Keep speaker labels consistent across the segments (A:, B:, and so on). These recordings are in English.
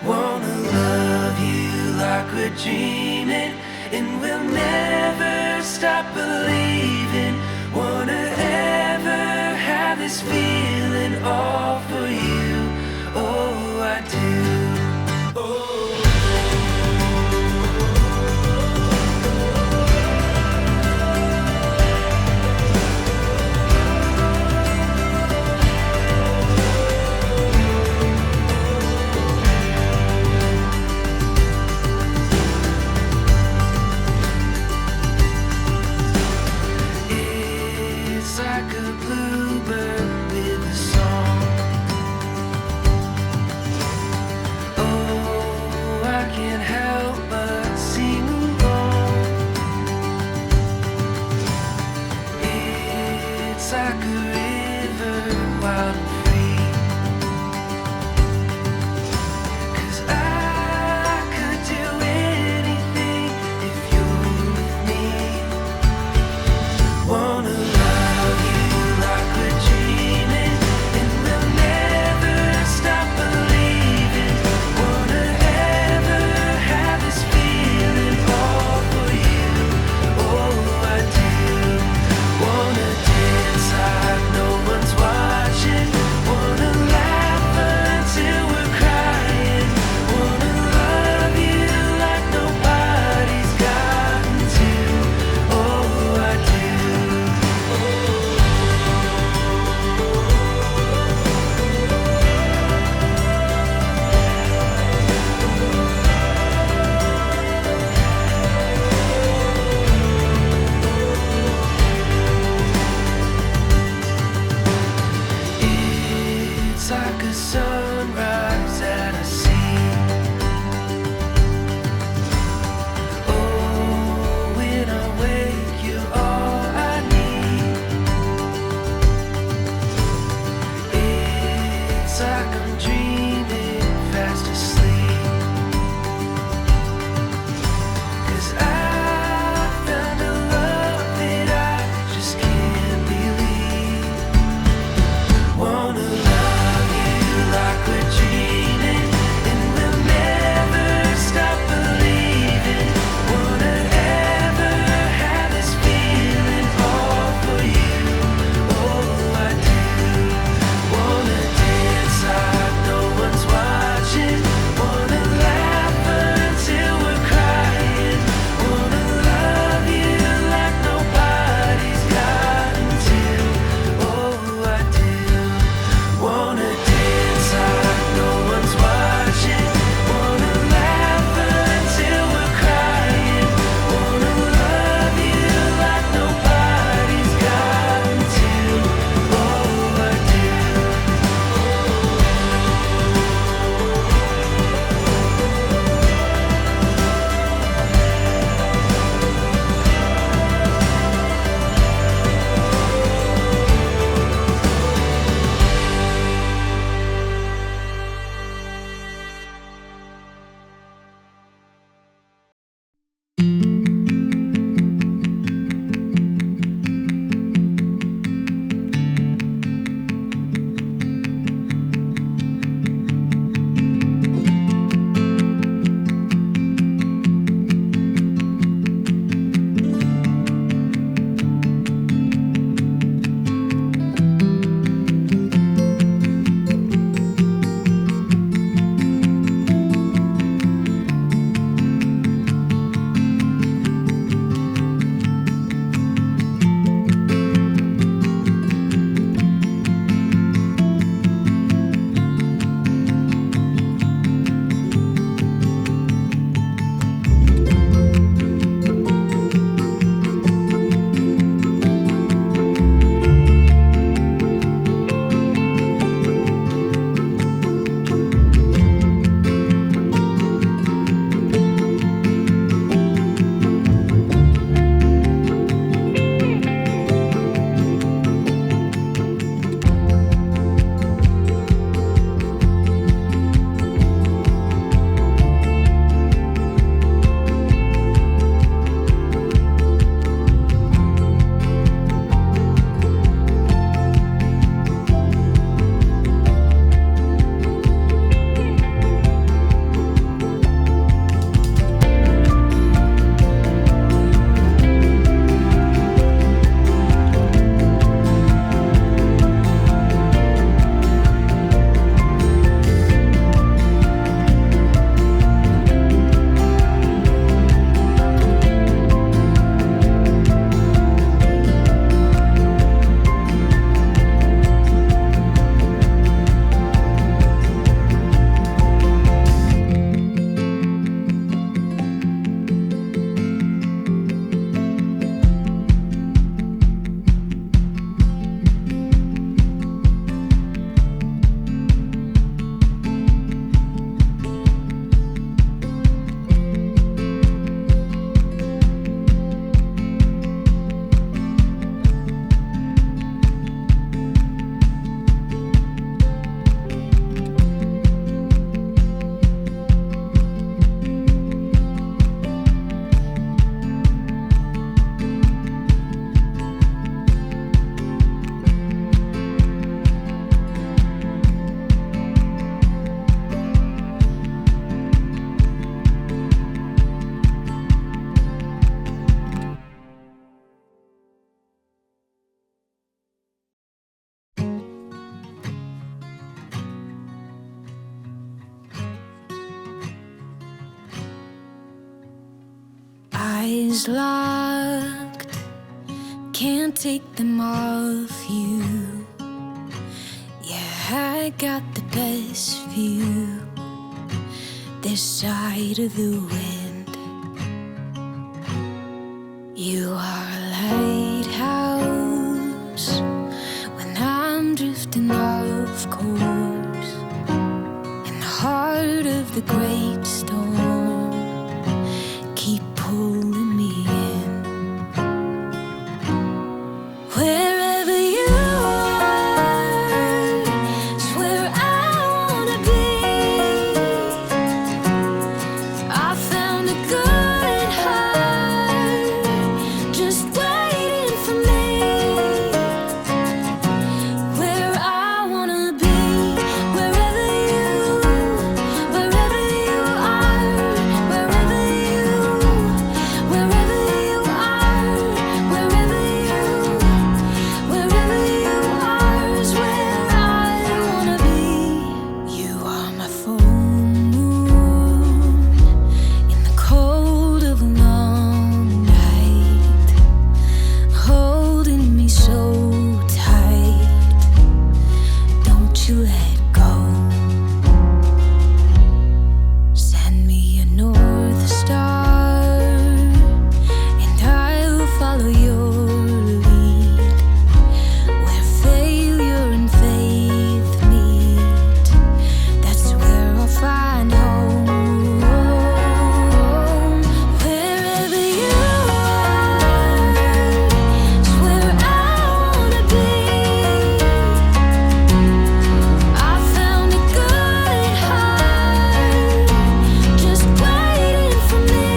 A: Wanna love you like we're dreaming, and we'll never stop believing. Wanna ever have this feeling all for you. Oh, I do. Oh. Wanna love you like we're dreaming. eyes locked, can't take them off you. Yeah, I got the best view this side of the wind. You are a lighthouse when I'm drifting off course, in the heart of the great storm. Keep pulling me in. Wherever you are is where I wanna be. I found a good heart just waiting for me. Where I wanna be, wherever you are, wherever you are, wherever you are is where I wanna be. You are my full moon in the cold of a long night, holding me so tight. Don't you let go. Send me a north star, and I'll follow your lead. Where failure and faith meet, that's where I'll find home. Wherever you are is where I wanna be. I found a good heart just waiting for me.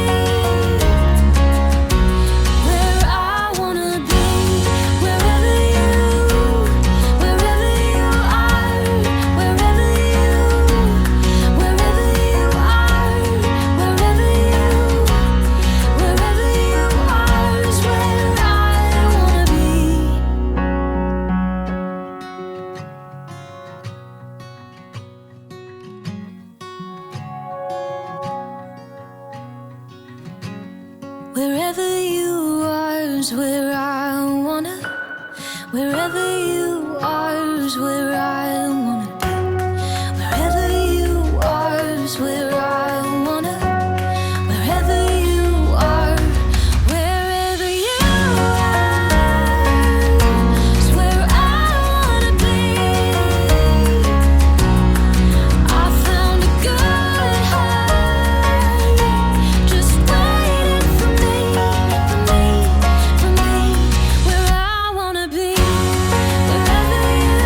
A: Where I wanna be, wherever you are, wherever you are, wherever you are is where I wanna be. Wherever you are is where I wanna. Wherever you are is where I wanna be. Wherever you are is where I wanna. Wherever you are, wherever you are is where I wanna be. I found a good heart just waiting for me, where I wanna be. Wherever you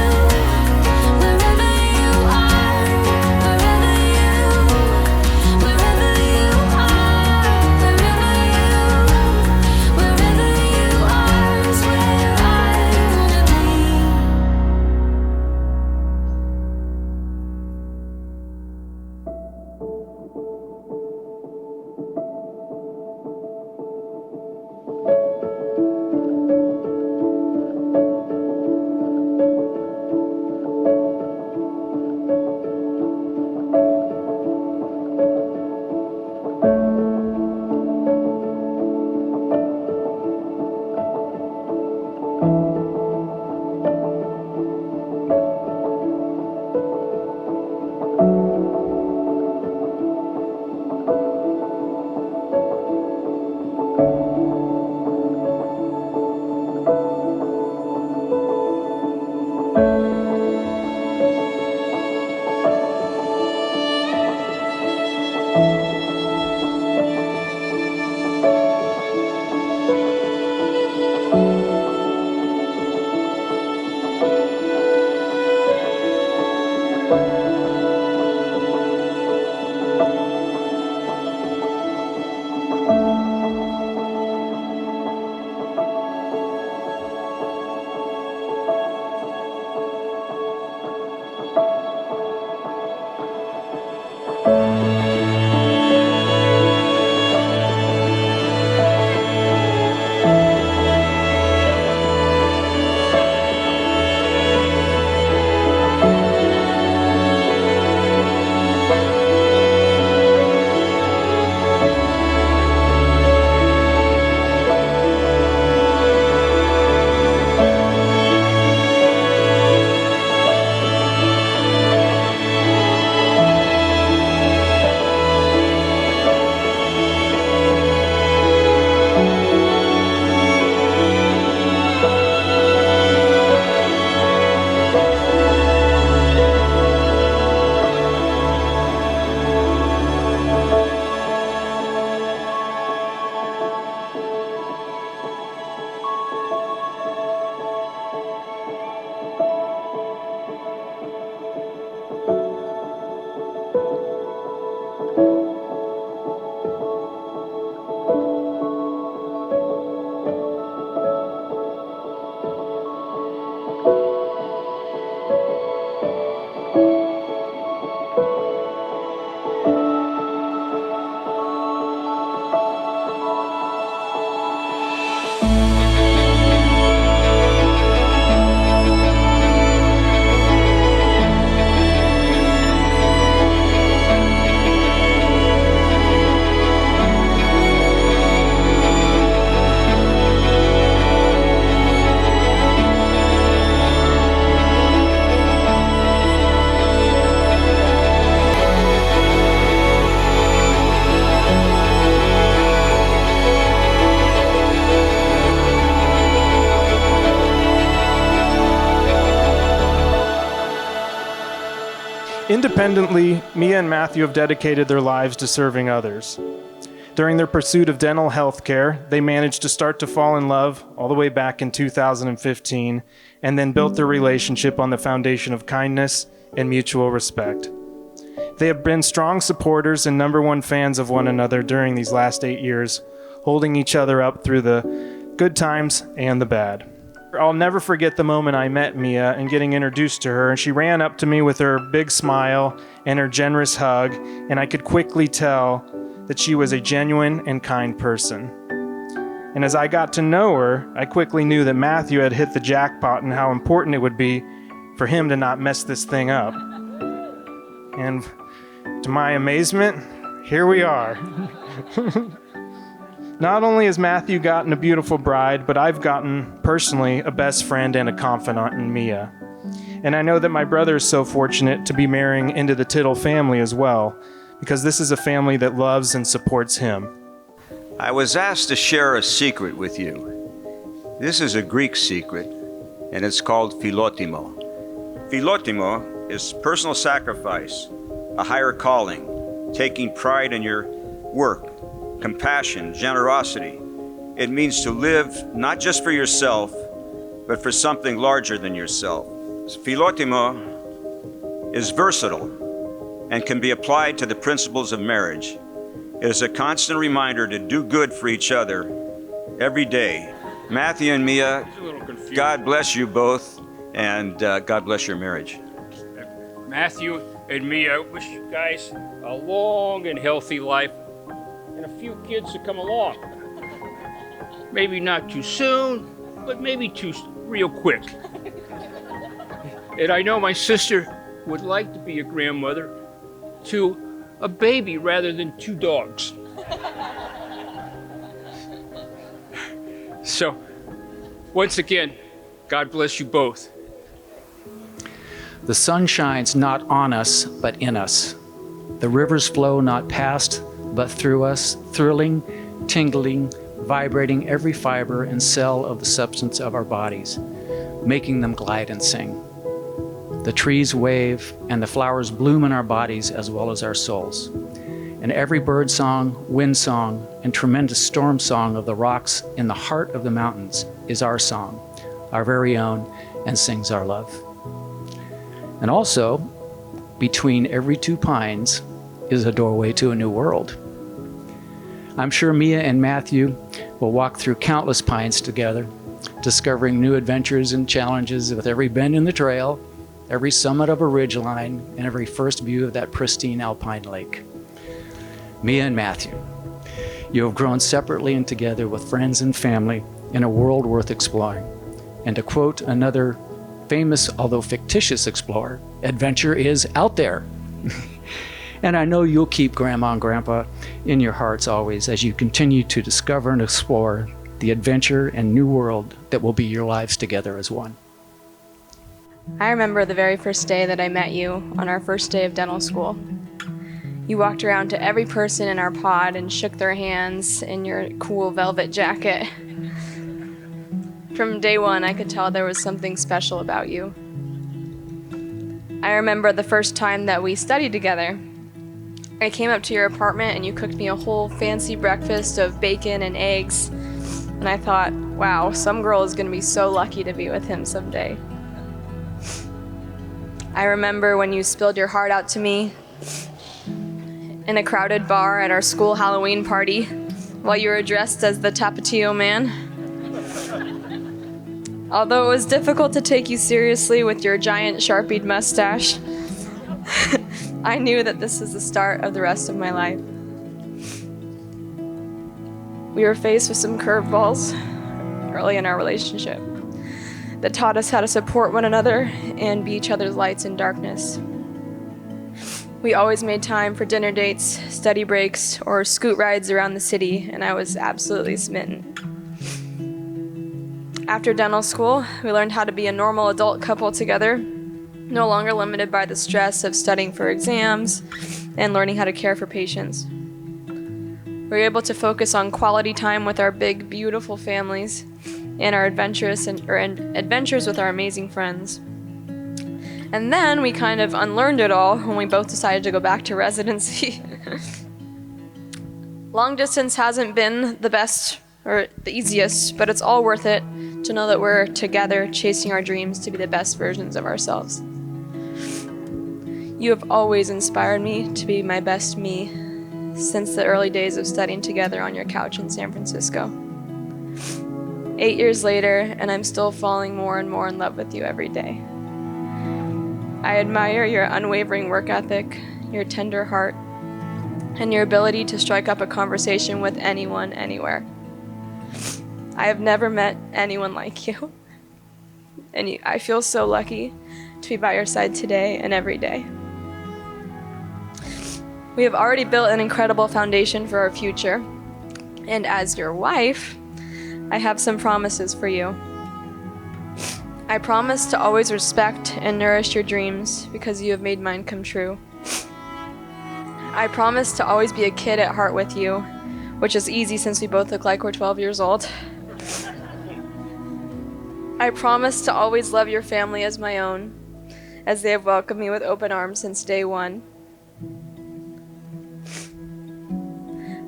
B: Independently, Mia and Matthew have dedicated their lives to serving others. During their pursuit of dental health care, they managed to start to fall in love all the way back in 2015, and then built their relationship on the foundation of kindness and mutual respect. They have been strong supporters and number one fans of one another during these last 8 years, holding each other up through the good times and the bad. I'll never forget the moment I met Mia and getting introduced to her, and she ran up to me with her big smile and her generous hug, and I could quickly tell that she was a genuine and kind person. And as I got to know her, I quickly knew that Matthew had hit the jackpot and how important it would be for him to not mess this thing up. And to my amazement, here we are. Not only has Matthew gotten a beautiful bride, but I've gotten, personally, a best friend and a confidant in Mia. And I know that my brother is so fortunate to be marrying into the Tittle family as well, because this is a family that loves and supports him.
C: I was asked to share a secret with you. This is a Greek secret, and it's called philotimo. Philotimo is personal sacrifice, a higher calling, taking pride in your work, compassion, generosity. It means to live not just for yourself, but for something larger than yourself. Philotimo is versatile and can be applied to the principles of marriage. It is a constant reminder to do good for each other every day. Matthew and Mia, God bless you both, and God bless your marriage.
D: Matthew and Mia, wish you guys a long and healthy life and a few kids to come along. Maybe not too soon, but maybe real quick. And I know my sister would like to be a grandmother to a baby rather than 2 dogs. So, once again, God bless you both.
E: The sun shines not on us, but in us. The rivers flow not past, but through us, thrilling, tingling, vibrating every fiber and cell of the substance of our bodies, making them glide and sing. The trees wave and the flowers bloom in our bodies as well as our souls. And every bird song, wind song, and tremendous storm song of the rocks in the heart of the mountains is our song, our very own, and sings our love. And also, between every 2 pines is a doorway to a new world. I'm sure Mia and Matthew will walk through countless pines together, discovering new adventures and challenges with every bend in the trail, every summit of a ridgeline, and every first view of that pristine alpine lake. Mia and Matthew, you have grown separately and together with friends and family in a world worth exploring. And to quote another famous, although fictitious explorer, adventure is out there. And I know you'll keep Grandma and Grandpa in your hearts always as you continue to discover and explore the adventure and new world that will be your lives together as one.
F: I remember the very first day that I met you on our first day of dental school. You walked around to every person in our pod and shook their hands in your cool velvet jacket. From day one, I could tell there was something special about you. I remember the first time that we studied together. I came up to your apartment and you cooked me a whole fancy breakfast of bacon and eggs. And I thought, wow, some girl is going to be so lucky to be with him someday. I remember when you spilled your heart out to me in a crowded bar at our school Halloween party while you were dressed as the Tapatio Man. Although it was difficult to take you seriously with your giant Sharpied mustache, I knew that this was the start of the rest of my life. We were faced with some curveballs early in our relationship that taught us how to support one another and be each other's lights in darkness. We always made time for dinner dates, study breaks, or scoot rides around the city, and I was absolutely smitten. After dental school, we learned how to be a normal adult couple together, no longer limited by the stress of studying for exams and learning how to care for patients. We were able to focus on quality time with our big, beautiful families and our adventures with our amazing friends. And then we kind of unlearned it all when we both decided to go back to residency. Long distance hasn't been the best or the easiest, but it's all worth it to know that we're together chasing our dreams to be the best versions of ourselves. You have always inspired me to be my best me since the early days of studying together on your couch in San Francisco. 8 years later, and I'm still falling more and more in love with you every day. I admire your unwavering work ethic, your tender heart, and your ability to strike up a conversation with anyone, anywhere. I have never met anyone like you, and I feel so lucky to be by your side today and every day. We have already built an incredible foundation for our future, and as your wife, I have some promises for you. I promise to always respect and nourish your dreams because you have made mine come true. I promise to always be a kid at heart with you, which is easy since we both look like we're 12 years old. I promise to always love your family as my own, as they have welcomed me with open arms since day one.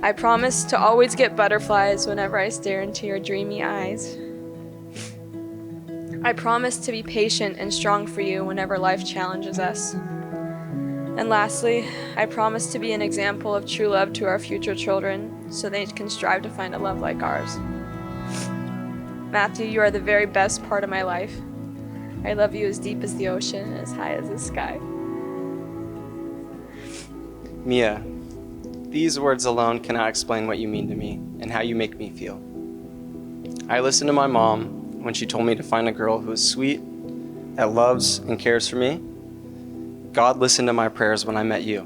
F: I promise to always get butterflies whenever I stare into your dreamy eyes. I promise to be patient and strong for you whenever life challenges us. And lastly, I promise to be an example of true love to our future children so they can strive to find a love like ours. Matthew, you are the very best part of my life. I love you as deep as the ocean and as high as the sky.
G: Mia, these words alone cannot explain what you mean to me and how you make me feel. I listened to my mom when she told me to find a girl who is sweet, that loves and cares for me. God listened to my prayers when I met you.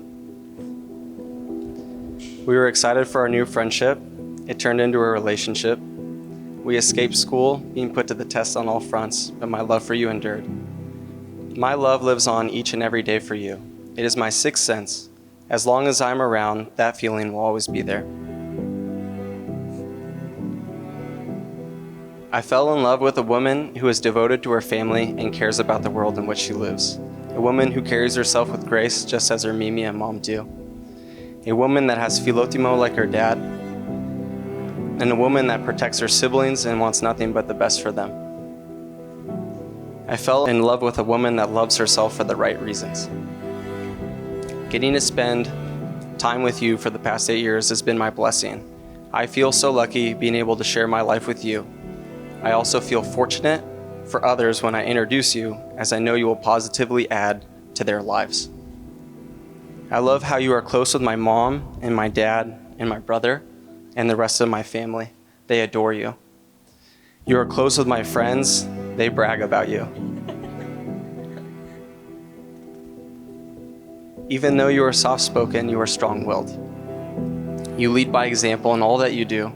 G: We were excited for our new friendship. It turned into a relationship. We escaped school, being put to the test on all fronts, but my love for you endured. My love lives on each and every day for you. It is my sixth sense. As long as I'm around, that feeling will always be there. I fell in love with a woman who is devoted to her family and cares about the world in which she lives. A woman who carries herself with grace just as her Mimi and mom do. A woman that has philotimo like her dad. And a woman that protects her siblings and wants nothing but the best for them. I fell in love with a woman that loves herself for the right reasons. Getting to spend time with you for the past 8 years has been my blessing. I feel so lucky being able to share my life with you. I also feel fortunate for others when I introduce you, as I know you will positively add to their lives. I love how you are close with my mom and my dad and my brother and the rest of my family. They adore you. You are close with my friends. They brag about you. Even though you are soft-spoken, you are strong-willed. You lead by example in all that you do.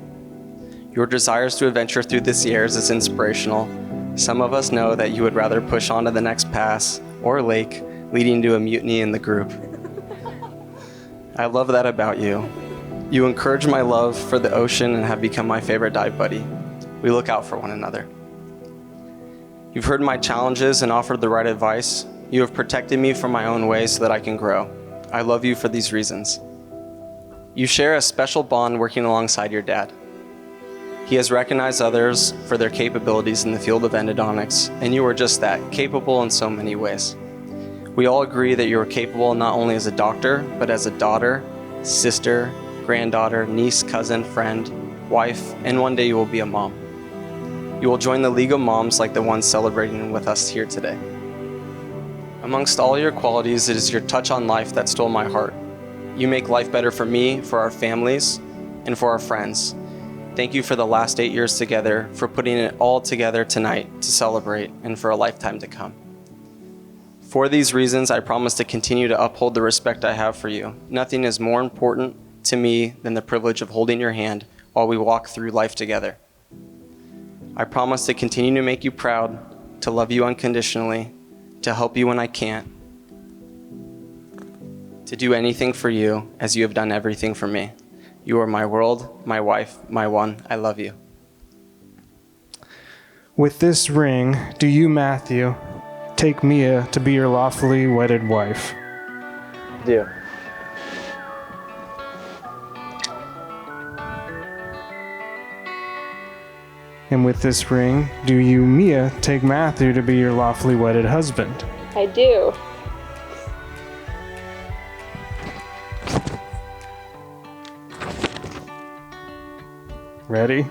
G: Your desires to adventure through the Sierras is inspirational. Some of us know that you would rather push on to the next pass or lake, leading to a mutiny in the group. I love that about you. You encourage my love for the ocean and have become my favorite dive buddy. We look out for one another. You've heard my challenges and offered the right advice. You have protected me from my own ways so that I can grow. I love you for these reasons. You share a special bond working alongside your dad. He has recognized others for their capabilities in the field of endodontics, and you are just that, capable in so many ways. We all agree that you are capable not only as a doctor, but as a daughter, sister, granddaughter, niece, cousin, friend, wife, and one day you will be a mom. You will join the League of Moms like the ones celebrating with us here today. Amongst all your qualities, it is your touch on life that stole my heart. You make life better for me, for our families, and for our friends. Thank you for the last 8 years together, for putting it all together tonight to celebrate, and for a lifetime to come. For these reasons, I promise to continue to uphold the respect I have for you. Nothing is more important to me than the privilege of holding your hand while we walk through life together. I promise to continue to make you proud, to love you unconditionally, to help you when I can't, to do anything for you as you have done everything for me. You are my world, my wife, my one. I love you.
B: With this ring, do you, Matthew, take Mia to be your lawfully wedded wife?
G: Do.
B: And with this ring, do you, Mia, take Matthew to be your lawfully wedded husband?
F: I do.
B: Ready?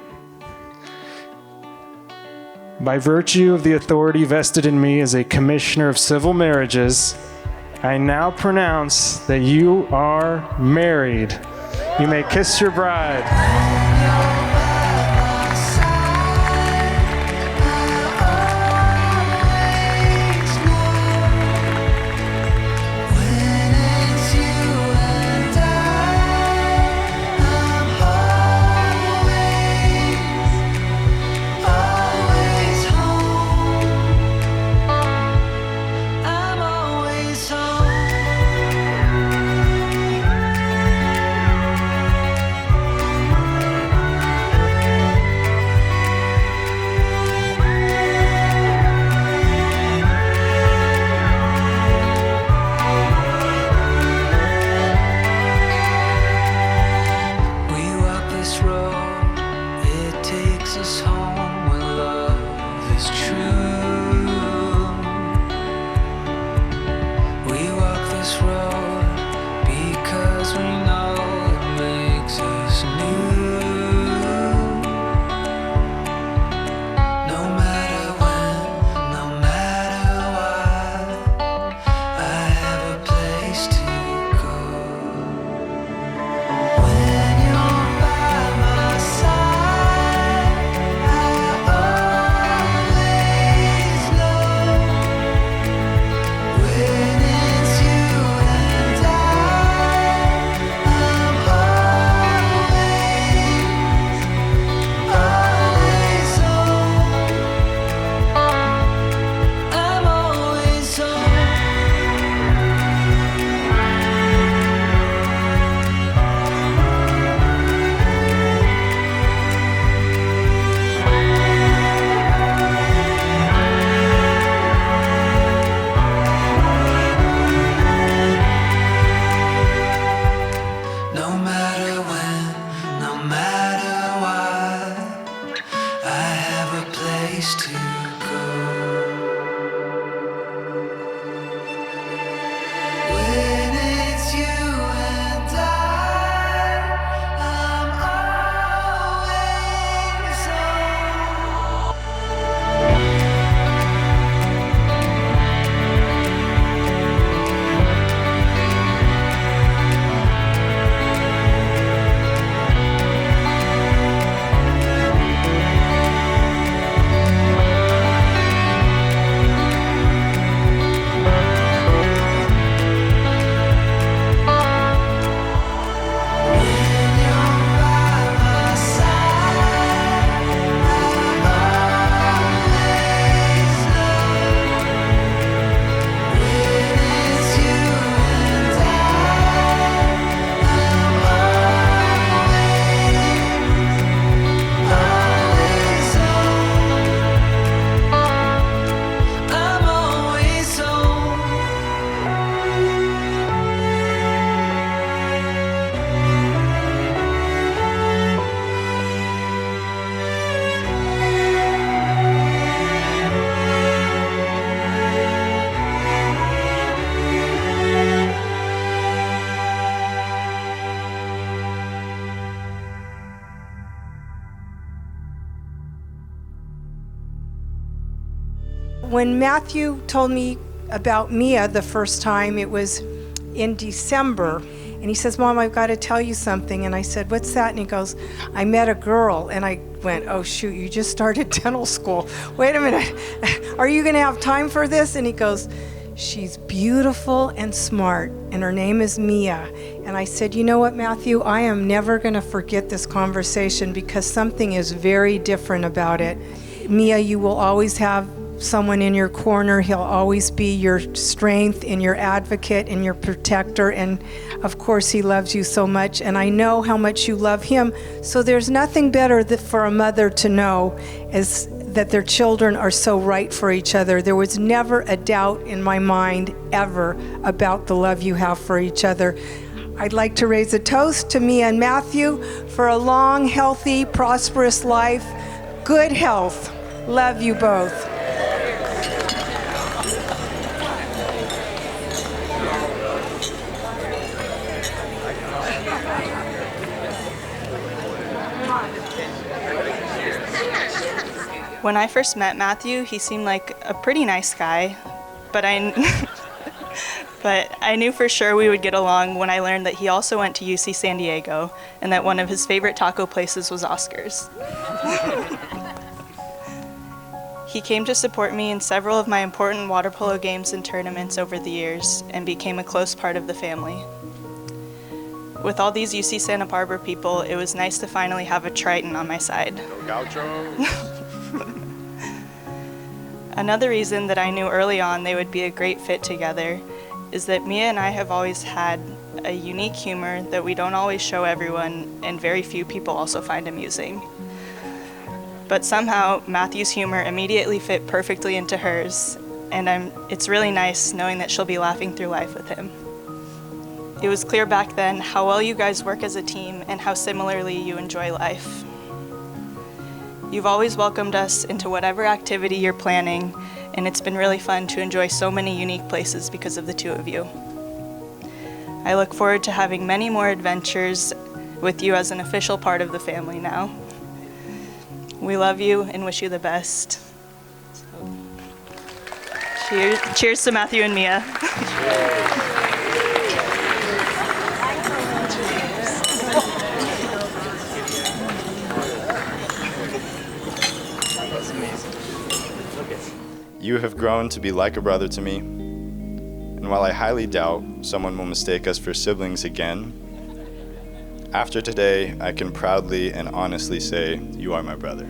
B: By virtue of the authority vested in me as a commissioner of civil marriages, I now pronounce that you are married. You may kiss your bride.
H: When Matthew told me about Mia the first time, it was in December, and he says, "Mom, I've got to tell you something." And I said, "What's that?" And he goes, "I met a girl." And I went, "Oh shoot, you just started dental school. Wait a minute, are you gonna have time for this?" And he goes, "She's beautiful and smart, and her name is Mia." And I said, "You know what, Matthew, I am never gonna forget this conversation because something is very different about it. Mia, you will always have someone in your corner. He'll always be your strength and your advocate and your protector, and of course he loves you so much, and I know how much you love him, so there's nothing better for a mother to know as that their children are so right for each other. There was never a doubt in my mind ever about the love you have for each other. I'd like to raise a toast to Mia and Matthew for a long, healthy, prosperous life, good health. Love you both.
I: When I first met Matthew, he seemed like a pretty nice guy, but I knew for sure we would get along when I learned that he also went to UC San Diego and that one of his favorite taco places was Oscar's. He came to support me in several of my important water polo games and tournaments over the years and became a close part of the family. With all these UC Santa Barbara people, it was nice to finally have a Triton on my side.
J: Go Gaucho!
I: Another reason that I knew early on they would be a great fit together is that Mia and I have always had a unique humor that we don't always show everyone and very few people also find amusing. But somehow Matthew's humor immediately fit perfectly into hers, and it's really nice knowing that she'll be laughing through life with him. It was clear back then how well you guys work as a team and how similarly you enjoy life. You've always welcomed us into whatever activity you're planning, and it's been really fun to enjoy so many unique places because of the two of you. I look forward to having many more adventures with you as an official part of the family now. We love you and wish you the best. Cheers to Matthew and Mia.
J: You have grown to be like a brother to me, and while I highly doubt someone will mistake us for siblings again, after today, I can proudly and honestly say you are my brother.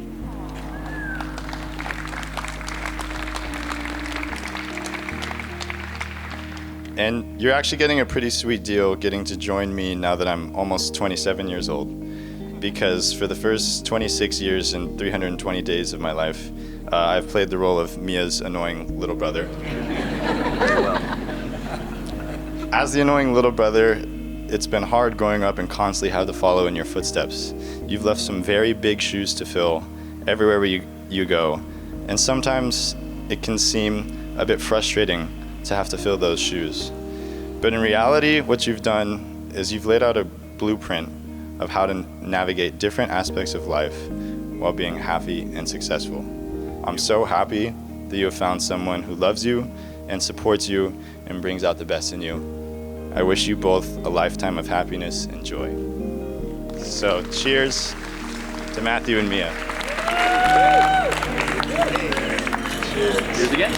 J: And you're actually getting a pretty sweet deal getting to join me now that I'm almost 27 years old, because for the first 26 years and 320 days of my life, I've played the role of Mia's annoying little brother. As the annoying little brother, it's been hard growing up and constantly have to follow in your footsteps. You've left some very big shoes to fill everywhere you go, and sometimes it can seem a bit frustrating to have to fill those shoes. But in reality, what you've done is you've laid out a blueprint of how to navigate different aspects of life while being happy and successful. I'm so happy that you have found someone who loves you and supports you and brings out the best in you. I wish you both a lifetime of happiness and joy. So cheers to Matthew and Mia.
D: Cheers again.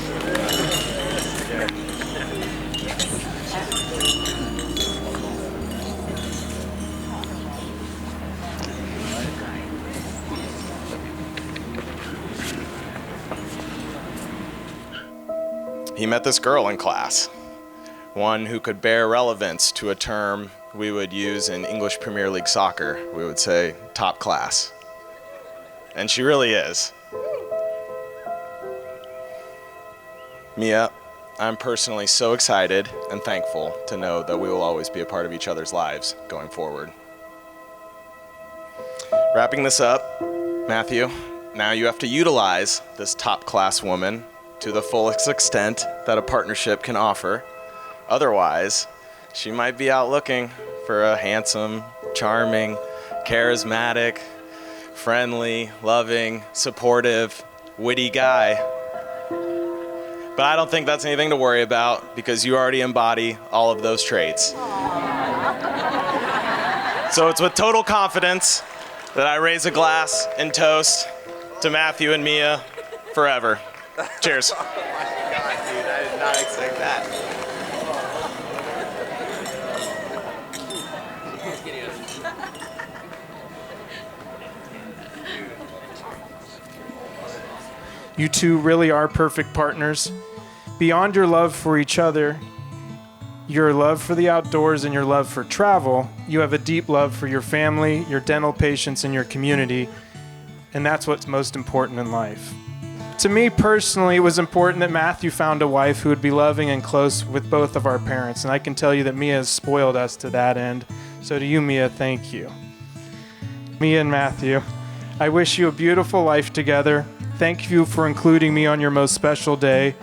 K: He met this girl in class, one who could bear relevance to a term we would use in English Premier League soccer. We would say top class. And she really is. Mia, I'm personally so excited and thankful to know that we will always be a part of each other's lives going forward. Wrapping this up, Matthew, now you have to utilize this top class woman to the fullest extent that a partnership can offer. Otherwise, she might be out looking for a handsome, charming, charismatic, friendly, loving, supportive, witty guy. But I don't think that's anything to worry about because you already embody all of those traits. So it's with total confidence that I raise a glass and toast to Matthew and Mia forever. Cheers.
J: Oh my God, dude, I did not expect that.
B: You two really are perfect partners. Beyond your love for each other, your love for the outdoors, and your love for travel, you have a deep love for your family, your dental patients, and your community, and that's what's most important in life. To me personally, it was important that Matthew found a wife who would be loving and close with both of our parents, and I can tell you that Mia has spoiled us to that end. So to you, Mia, thank you. Mia and Matthew, I wish you a beautiful life together. Thank you for including me on your most special day.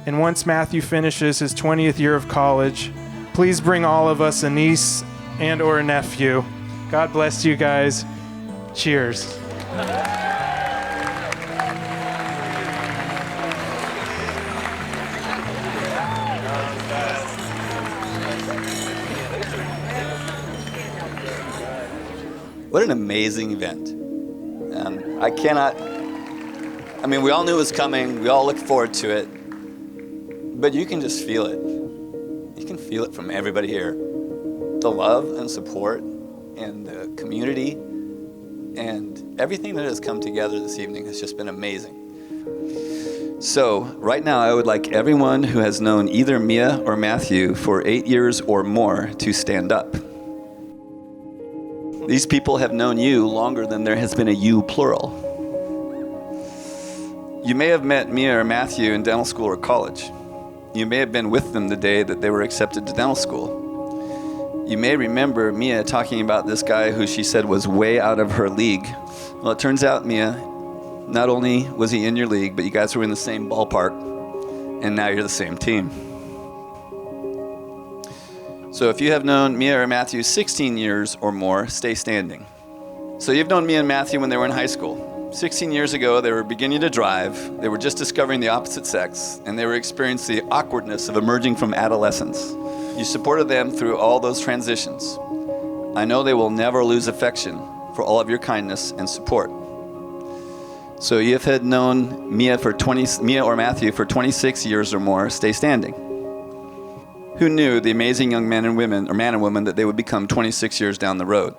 B: And once Matthew finishes his 20th year of college, please bring all of us a niece and or a nephew. God bless you guys. Cheers.
L: What an amazing event. And we all knew it was coming. We all looked forward to it. But you can just feel it. You can feel it from everybody here. The love and support and the community and everything that has come together this evening has just been amazing. So right now I would like everyone who has known either Mia or Matthew for 8 years or more to stand up. These people have known you longer than there has been a you plural. You may have met Mia or Matthew in dental school or college. You may have been with them the day that they were accepted to dental school. You may remember Mia talking about this guy who she said was way out of her league. Well, it turns out, Mia, not only was he in your league, but you guys were in the same ballpark, and now you're the same team. So if you have known Mia or Matthew 16 years or more, stay standing. So you've known Mia and Matthew when they were in high school. 16 years ago, they were beginning to drive, they were just discovering the opposite sex, and they were experiencing the awkwardness of emerging from adolescence. You supported them through all those transitions. I know they will never lose affection for all of your kindness and support. So you have had known Mia or Matthew for 26 years or more, stay standing. Who knew the amazing young men and women, or man and woman, that they would become 26 years down the road?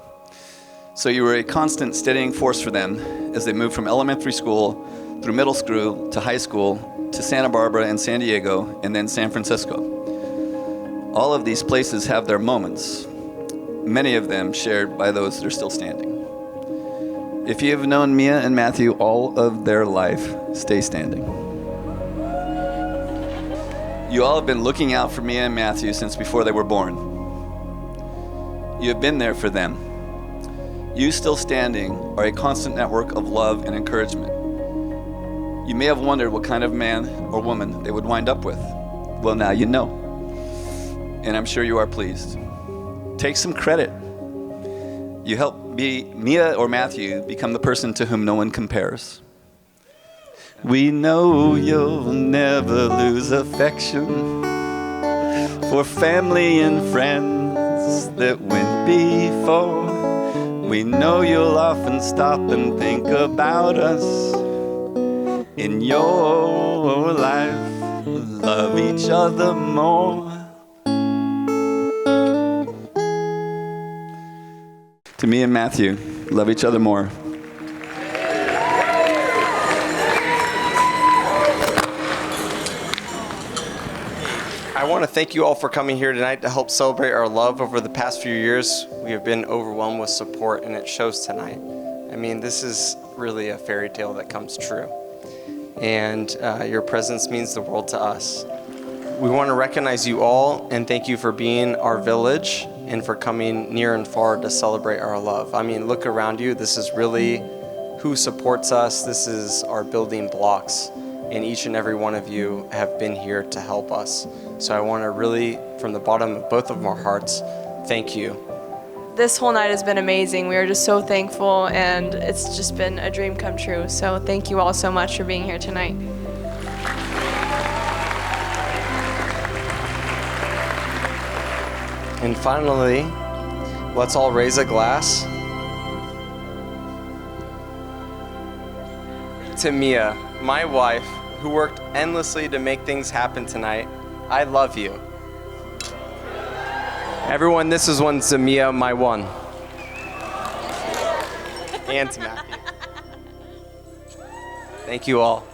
L: So you were a constant steadying force for them as they moved from elementary school through middle school to high school to Santa Barbara and San Diego and then San Francisco. All of these places have their moments, many of them shared by those that are still standing. If you have known Mia and Matthew all of their life, stay standing. You all have been looking out for Mia and Matthew since before they were born. You have been there for them. You still standing are a constant network of love and encouragement. You may have wondered what kind of man or woman they would wind up with. Well, now you know. And I'm sure you are pleased. Take some credit. You helped Mia or Matthew become the person to whom no one compares. We know you'll never lose affection for family and friends that went before. We know you'll often stop and think about us in your life. Love each other more. To me and Matthew, love each other more.
G: I want to thank you all for coming here tonight to help celebrate our love. Over the past few years, we have been overwhelmed with support, and it shows tonight. I mean, this is really a fairy tale that comes true. And your presence means the world to us. We want to recognize you all and thank you for being our village and for coming near and far to celebrate our love. I mean, look around you. This is really who supports us. This is our building blocks. And each and every one of you have been here to help us. So I want to really, from the bottom of both of our hearts, thank you.
F: This whole night has been amazing. We are just so thankful, and it's just been a dream come true. So thank you all so much for being here tonight.
G: And finally, let's all raise a glass to Mia, my wife, who worked endlessly to make things happen tonight. I love you. Everyone, this is one to Mia, my one. And to Matthew. Thank you all.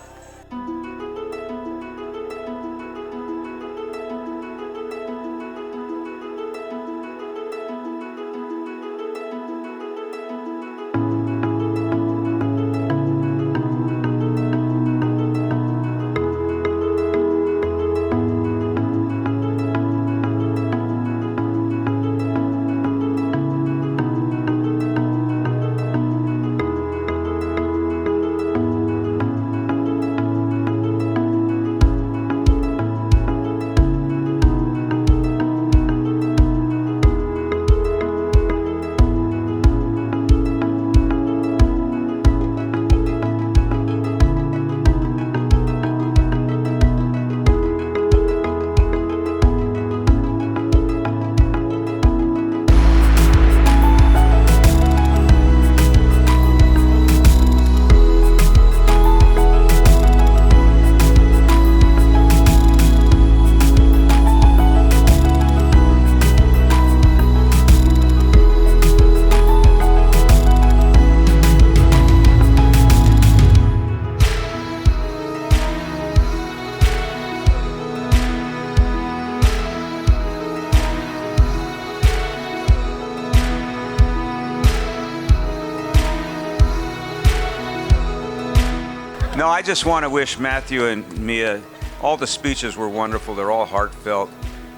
C: No, I just want to wish Matthew and Mia, all the speeches were wonderful. They're all heartfelt.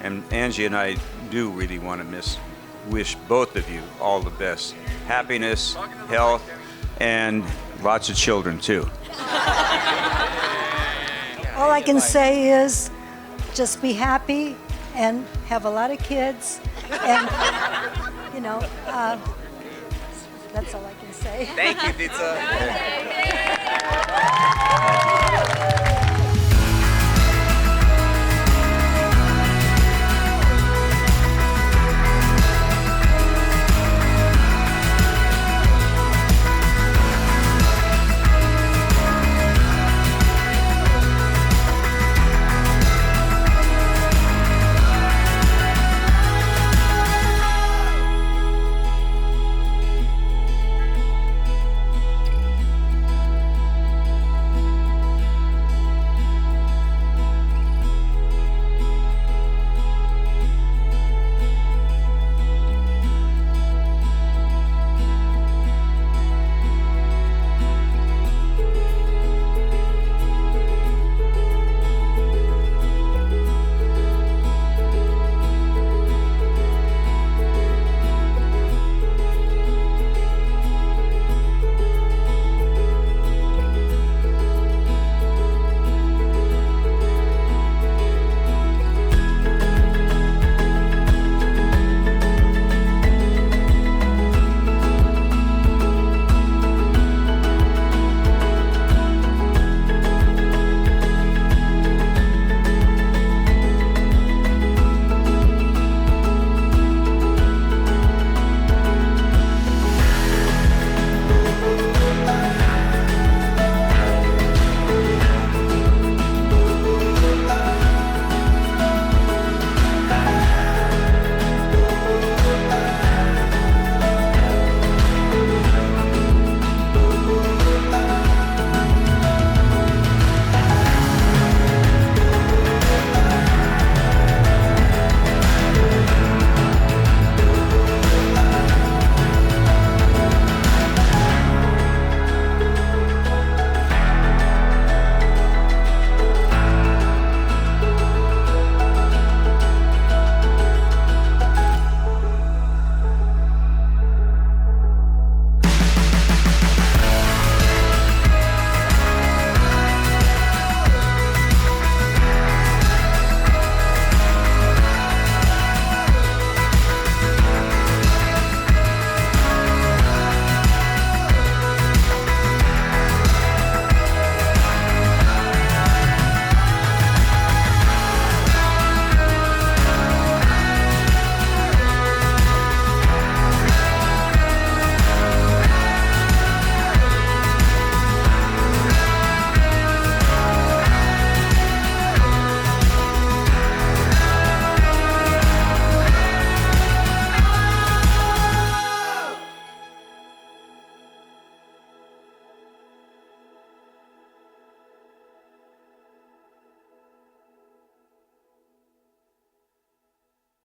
C: And Angie and I do really want to wish both of you all the best. Happiness, health, and lots of children, too.
M: All I can say is just be happy and have a lot of kids. And, you know, that's all I can say.
K: Thank you, Pizza.